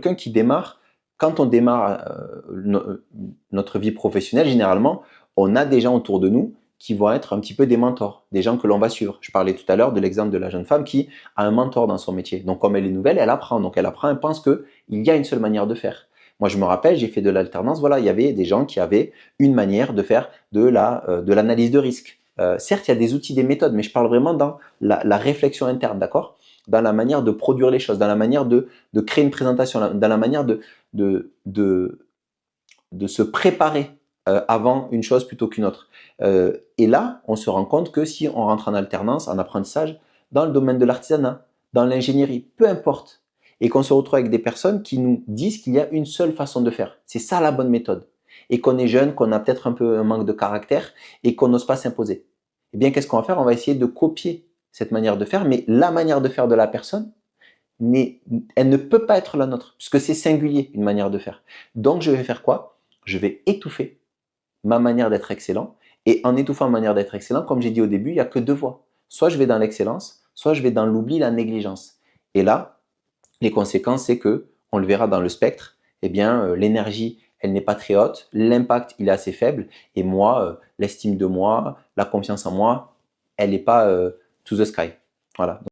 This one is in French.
quelqu'un qui démarre, quand on démarre notre vie professionnelle, généralement, on a des gens autour de nous qui vont être un petit peu des mentors, des gens que l'on va suivre. Je parlais tout à l'heure de l'exemple de la jeune femme qui a un mentor dans son métier. Donc comme elle est nouvelle, elle apprend. Donc elle apprend, elle pense qu'il y a une seule manière de faire. Moi je me rappelle, j'ai fait de l'alternance, voilà, il y avait des gens qui avaient une manière de faire de l'analyse de risque. Certes, il y a des outils, des méthodes, mais je parle vraiment dans la réflexion interne, d'accord? Dans la manière de produire les choses, dans la manière de créer une présentation, dans la manière de, de, de se préparer avant une chose plutôt qu'une autre. Et là, on se rend compte que si on rentre en alternance, en apprentissage, dans le domaine de l'artisanat, dans l'ingénierie, peu importe, et qu'on se retrouve avec des personnes qui nous disent qu'il y a une seule façon de faire. C'est ça la bonne méthode. Et qu'on est jeune, qu'on a peut-être un peu un manque de caractère et qu'on n'ose pas s'imposer. Eh bien, qu'est-ce qu'on va faire? On va essayer de copier cette manière de faire, mais la manière de faire de la personne, elle ne peut pas être la nôtre, puisque c'est singulier, une manière de faire. Donc, je vais faire quoi? Je vais étouffer ma manière d'être excellent, et en étouffant ma manière d'être excellent, comme j'ai dit au début, il n'y a que deux voies. Soit je vais dans l'excellence, soit je vais dans l'oubli, la négligence. Et là, les conséquences, c'est que, on le verra dans le spectre, eh bien, l'énergie, elle n'est pas très haute, l'impact, il est assez faible, et moi, l'estime de moi, la confiance en moi, elle n'est pas to the sky. Voilà.